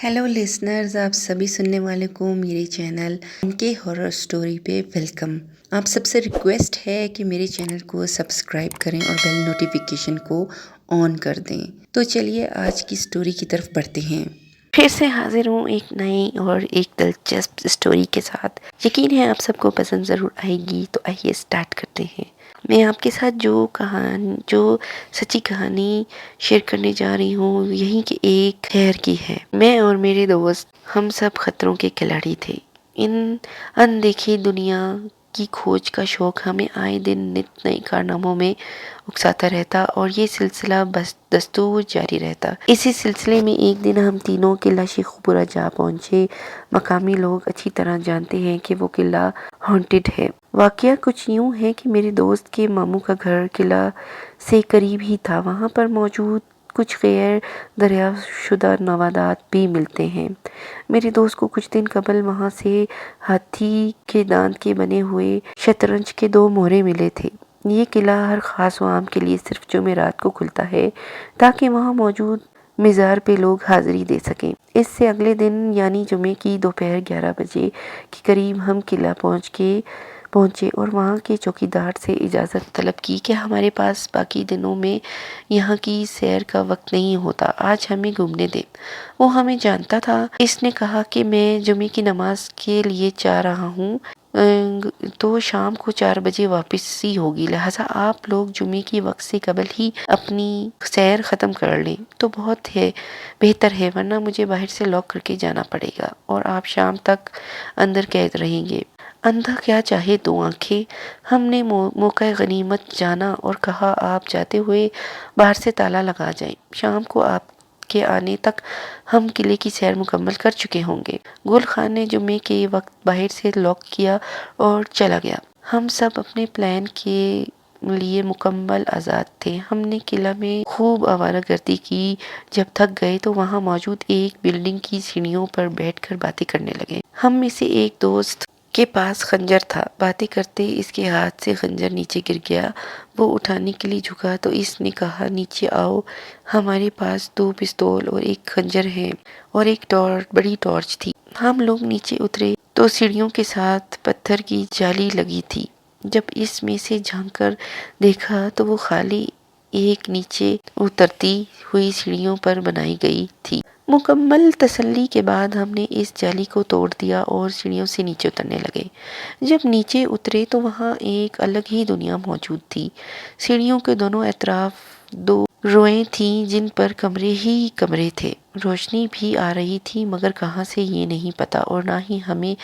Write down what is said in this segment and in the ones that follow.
Hello listeners, आप सभी सुनने वाले को मेरे चैनल उनके हॉरर स्टोरी पे वेलकम। आप सबसे रिक्वेस्ट है कि मेरे चैनल को सब्सक्राइब करें और बेल नोटिफिकेशन को ऑन कर दें। तो चलिए आज की स्टोरी की तरफ बढ़ते हैं। फिर से हाजिर हूँ एक नई और एक दिलचस्प स्टोरी के साथ। यकीन है आप सबको पसंद ज़रूर आएगी। तो आइए स्टार्ट करते हैं। मैं आपके साथ जो सच्ची कहानी शेयर करने जा रही हूँ यहीं के एक शहर की है। मैं और मेरे दोस्त हम सब खतरों के खिलाड़ी थे। इन अनदेखी दुनिया की खोज का शौक हमें आए दिन नित नए कारनामों में उकसाता रहता और ये सिलसिला बस दस्तूर जारी रहता। इसी सिलसिले में एक दिन हम तीनों किला शेखुपुरा जा पहुंचे। मकामी लोग अच्छी तरह जानते हैं कि वो किला हॉन्टेड है। वाकया कुछ यूं है कि मेरे दोस्त के मामू का घर किला से करीब ही था। वहां पर मौजूद कुछ गैर दरियाफ्तशुदा नवादात भी मिलते हैं। मेरे दोस्त को कुछ दिन कबल वहां से हाथी के दांत के बने हुए शतरंज के 2 मोहरे मिले थे। ये किला हर खास व आम के लिए सिर्फ जुमेरात को खुलता है ताकि वहां मौजूद मिज़ार पे लोग हाजिरी दे सकें। इससे अगले दिन यानी जुमे की दोपहर 11 बजे के करीब हम किला पहुंचे और वहाँ के चौकीदार से इजाज़त तलब की कि हमारे पास बाकी दिनों में यहाँ की सैर का वक्त नहीं होता, आज हमें घूमने दे। वो हमें जानता था। इसने कहा कि मैं जुमे की नमाज के लिए जा रहा हूँ तो शाम को 4 बजे वापसी होगी, लिहाजा आप लोग जुमे की वक्त से कबल ही अपनी सैर ख़त्म कर लें तो बहुत है बेहतर है, वरना मुझे बाहर से लॉक करके जाना पड़ेगा और आप शाम तक अंदर कैद रहेंगे। अंधा क्या चाहे 2 आंखें। हमने मौका गनीमत जाना और कहा आप जाते हुए बाहर से ताला लगा जाएं। शाम को आपके आने तक हम किले की सैर मुकम्मल कर चुके होंगे। गुल खान ने जुमे के वक्त बाहर से लॉक किया और चला गया। हम सब अपने प्लान के लिए मुकम्मल आज़ाद थे। हमने किला में खूब आवारागर्दी की। जब थक गए तो वहाँ मौजूद एक बिल्डिंग की सीढ़ियों पर बैठकर बातें करने लगे। हम में से एक दोस्त के पास खंजर था। बातें करते इसके हाथ से खंजर नीचे गिर गया। वो उठाने के लिए झुका तो इसने कहा नीचे आओ, हमारे पास 2 पिस्तौल और एक खंजर है और एक बड़ी टॉर्च थी। हम लोग नीचे उतरे तो सीढ़ियों के साथ पत्थर की जाली लगी थी। जब इसमें से झांककर देखा तो वो खाली एक नीचे उतरती हुई सीढ़ियों पर बनाई गई थी। मुकम्मल तसल्ली के बाद हमने इस जाली को तोड़ दिया और सीढ़ियों से नीचे उतरने लगे। जब नीचे उतरे तो वहाँ एक अलग ही दुनिया मौजूद थी। सीढ़ियों के दोनों अतराफ 2 रोएं थीं जिन पर कमरे ही कमरे थे। रोशनी भी आ रही थी मगर कहाँ से ये नहीं पता और ना ही हमें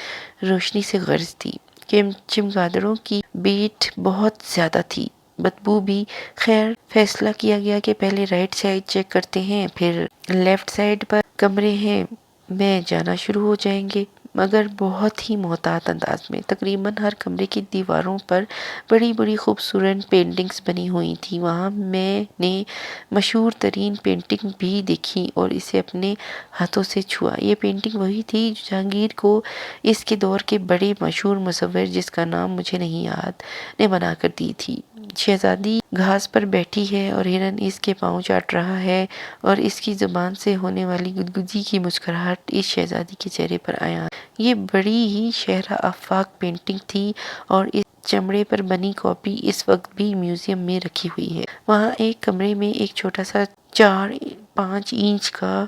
रोशनी से गर्ज थी। चमगादड़ों की बीट बहुत ज़्यादा थी, बदबू भी। खैर फैसला किया गया कि पहले राइट साइड चेक करते हैं, फिर लेफ्ट साइड पर कमरे हैं में जाना शुरू हो जाएंगे, मगर बहुत ही मोहतात अंदाज में। तकरीबन हर कमरे की दीवारों पर बड़ी बड़ी खूबसूरत पेंटिंग्स बनी हुई थी। वहाँ मैंने मशहूर तरीन पेंटिंग भी देखी और इसे अपने हाथों से छुआ। ये पेंटिंग वही थी जो जहांगीर को इसके दौर के बड़े मशहूर मुसव्विर, जिसका नाम मुझे नहीं याद, ने बना कर दी थी। शहजादी घास पर बैठी है और हिरन इसके पाँव चाट रहा है और इसकी जुबान से होने वाली गुदगुदी की मुस्कुराहट इस शहजादी के चेहरे पर आया। ये बड़ी ही शहरा आफाक पेंटिंग थी और इस चमड़े पर बनी कॉपी इस वक्त भी म्यूजियम में रखी हुई है। वहाँ एक कमरे में एक छोटा सा 4-5 इंच का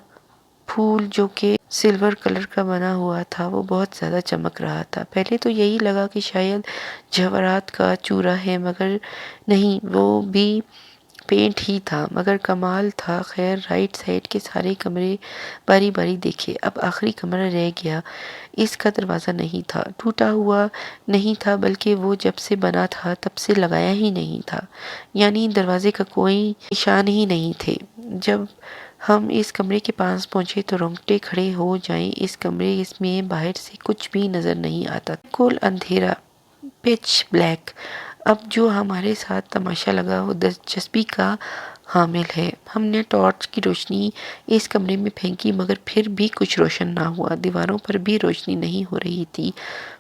फूल जो कि सिल्वर कलर का बना हुआ था वो बहुत ज़्यादा चमक रहा था। पहले तो यही लगा कि शायद जवाहरात का चूरा है, मगर नहीं, वो भी पेंट ही था। मगर कमाल था। खैर राइट साइड के सारे कमरे बारी बारी देखे। अब आखिरी कमरा रह गया। इसका दरवाज़ा नहीं था, टूटा हुआ नहीं था, बल्कि वो जब से बना था तब से लगाया ही नहीं था, यानी दरवाजे का कोई निशान ही नहीं थे। जब हम इस कमरे के पास पहुंचे तो रोंगटे खड़े हो जाएं। इस कमरे इसमें बाहर से कुछ भी नजर नहीं आता, बिल्कुल अंधेरा, पिच ब्लैक। अब जो हमारे साथ तमाशा लगा वो दिलचस्पी का हामिल है। हमने टॉर्च की रोशनी इस कमरे में फेंकी मगर फिर भी कुछ रोशन ना हुआ। दीवारों पर भी रोशनी नहीं हो रही थी,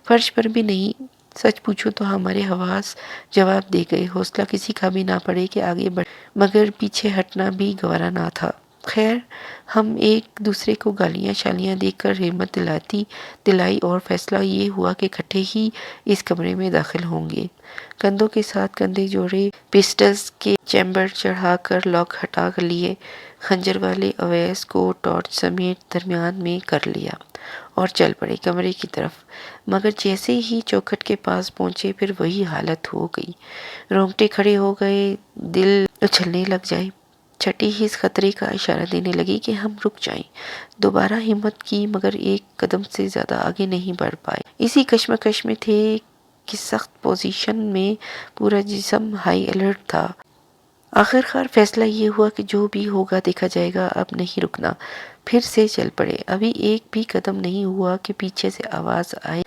फर्श पर भी नहीं। सच पूछो तो हमारे हवास जवाब दे गए। हौसला किसी का भी ना पड़े कि आगे बढ़े, मगर पीछे हटना भी गवारा ना था। خیر ہم ایک دوسرے کو گالیاں شالیاں دے کر ہمت دلائی اور فیصلہ یہ ہوا کہ اکٹھے ہی اس کمرے میں داخل ہوں گے۔ کندھوں کے ساتھ کندھے جوڑے، پسٹلز کے چیمبر چڑھا کر لاک ہٹا لیے، خنجر والے اویس کو ٹارچ سمیت درمیان میں کر لیا اور چل پڑے کمرے کی طرف۔ مگر جیسے ہی چوکھٹ کے پاس پہنچے پھر وہی حالت ہو گئی، رونگٹے کھڑے ہو گئے، دل اچھلنے لگ جائے۔ چھٹی حس خطرے کا اشارہ دینے لگی کہ ہم رک جائیں۔ دوبارہ ہمت کی مگر ایک قدم سے زیادہ آگے نہیں بڑھ پائے۔ اسی کشمکش میں تھے کہ سخت پوزیشن میں پورا جسم ہائی الرٹ تھا۔ آخرکار فیصلہ یہ ہوا کہ جو بھی ہوگا دیکھا جائے گا، اب نہیں رکنا۔ پھر سے چل پڑے۔ ابھی ایک بھی قدم نہیں ہوا کہ پیچھے سے آواز آئی،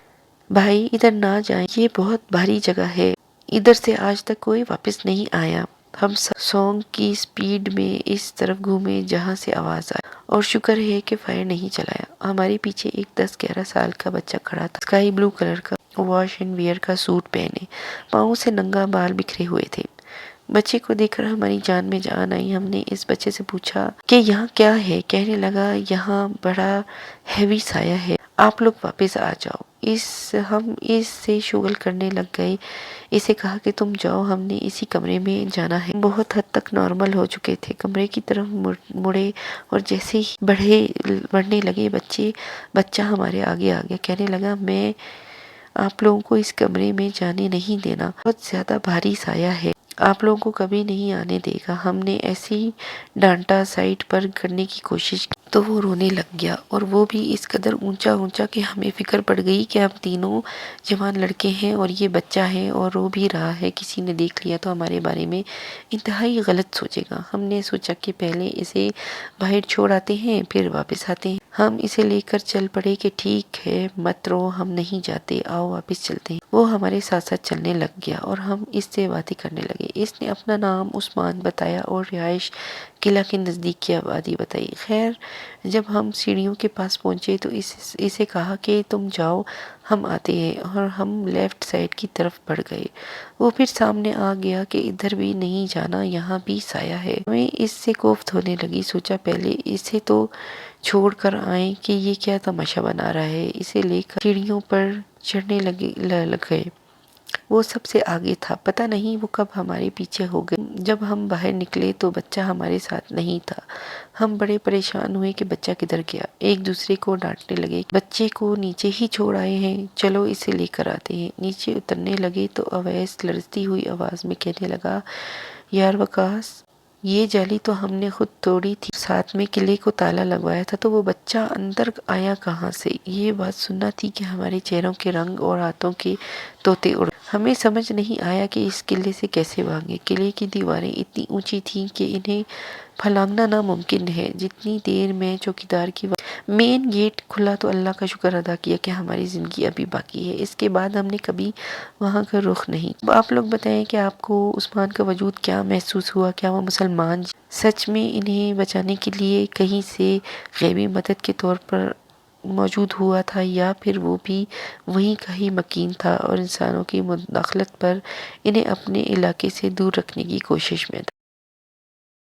بھائی ادھر نہ جائیں، یہ بہت بھاری جگہ ہے، ادھر سے آج تک کوئی واپس نہیں آیا۔ ہم سونگ کی سپیڈ میں اس طرف گھومے جہاں سے آواز آئی اور شکر ہے کہ فائر نہیں چلایا۔ ہمارے پیچھے ایک 10-11 سال کا بچہ کھڑا تھا، اسکائی بلو کلر کا واش اینڈ ویئر کا سوٹ پہنے، پاؤں سے ننگا، بال بکھرے ہوئے تھے۔ بچے کو دیکھ کر ہماری جان میں جان آئی۔ ہم نے اس بچے سے پوچھا کہ یہاں کیا ہے؟ کہنے لگا یہاں بڑا ہیوی سایہ ہے، آپ لوگ واپس آ جاؤ۔ ہم اس سے شغل کرنے لگ گئے، اسے کہا کہ تم جاؤ، ہم نے اسی کمرے میں جانا ہے۔ بہت حد تک نارمل ہو چکے تھے، کمرے کی طرف مڑے اور جیسے ہی بڑھنے لگے بچہ ہمارے آگے آ گیا، کہنے لگا میں آپ لوگوں کو اس کمرے میں جانے نہیں دینا، بہت زیادہ بھاری سایہ ہے، آپ لوگوں کو کبھی نہیں آنے دے گا۔ ہم نے ایسے ہی ڈانٹا، سائڈ پر کرنے کی کوشش کی تو وہ رونے لگ گیا، اور وہ بھی اس قدر اونچا کہ ہمیں فکر پڑ گئی کہ ہم تینوں جوان لڑکے ہیں اور یہ بچہ ہے اور رو بھی رہا ہے، کسی نے دیکھ لیا تو ہمارے بارے میں انتہائی غلط سوچے گا۔ ہم نے سوچا کہ پہلے اسے باہر چھوڑ آتے ہیں پھر واپس آتے ہیں۔ ہم اسے لے کر چل پڑے کہ ٹھیک ہے مت رو، ہم نہیں جاتے، آؤ واپس چلتے ہیں۔ وہ ہمارے ساتھ ساتھ چلنے لگ گیا اور ہم اس سے باتیں کرنے لگے۔ اس نے اپنا نام عثمان بتایا اور رہائش قلعہ کے نزدیک کی آبادی بتائی۔ خیر جب ہم سیڑھیوں کے پاس پہنچے تو اسے کہا کہ تم جاؤ، ہم آتے ہیں، اور ہم لیفٹ سائڈ کی طرف بڑھ گئے۔ وہ پھر سامنے آ گیا کہ ادھر بھی نہیں جانا، یہاں بھی سایہ ہے۔ ہمیں اس سے کوفت ہونے لگی، سوچا پہلے اسے تو چھوڑ کر آئیں کہ یہ کیا تماشا بنا رہا ہے۔ اسے لے کر سیڑھیوں پر چڑھنے لگ گئے۔ وہ سب سے آگے تھا، پتہ نہیں وہ کب ہمارے پیچھے ہو گئے۔ جب ہم باہر نکلے تو بچہ ہمارے ساتھ نہیں تھا۔ ہم بڑے پریشان ہوئے کہ بچہ کدھر گیا، ایک دوسرے کو ڈانٹنے لگے، بچے کو نیچے ہی چھوڑ آئے ہیں، چلو اسے لے کر آتے ہیں۔ نیچے اترنے لگے تو اویس لرزتی ہوئی آواز میں کہنے لگا، یار وقاص، یہ جالی تو ہم نے خود توڑی تھی، ساتھ میں قلعے کو تالا لگوایا تھا، تو وہ بچہ اندر آیا کہاں سے؟ یہ بات سننا تھی کہ ہمارے چہروں کے رنگ اور ہاتھوں کے طوطے اڑ گئے۔ ہمیں سمجھ نہیں آیا کہ اس قلعے سے کیسے بھاگیں۔ قلعے کی دیواریں اتنی اونچی تھیں کہ انہیں پھلانگنا ناممکن ہے۔ جتنی دیر میں چوکیدار کی مین گیٹ کھلا تو اللہ کا شکر ادا کیا کہ ہماری زندگی ابھی باقی ہے، اس کے بعد ہم نے کبھی وہاں کا رخ نہیں۔ اب آپ لوگ بتائیں کہ آپ کو عثمان کا وجود کیا محسوس ہوا؟ کیا وہ مسلمان سچ میں انہیں بچانے کے لیے کہیں سے غیبی مدد کے طور پر موجود ہوا تھا، یا پھر وہ بھی وہیں کا ہی مکین تھا اور انسانوں کی مداخلت پر انہیں اپنے علاقے سے دور رکھنے کی کوشش میں تھا؟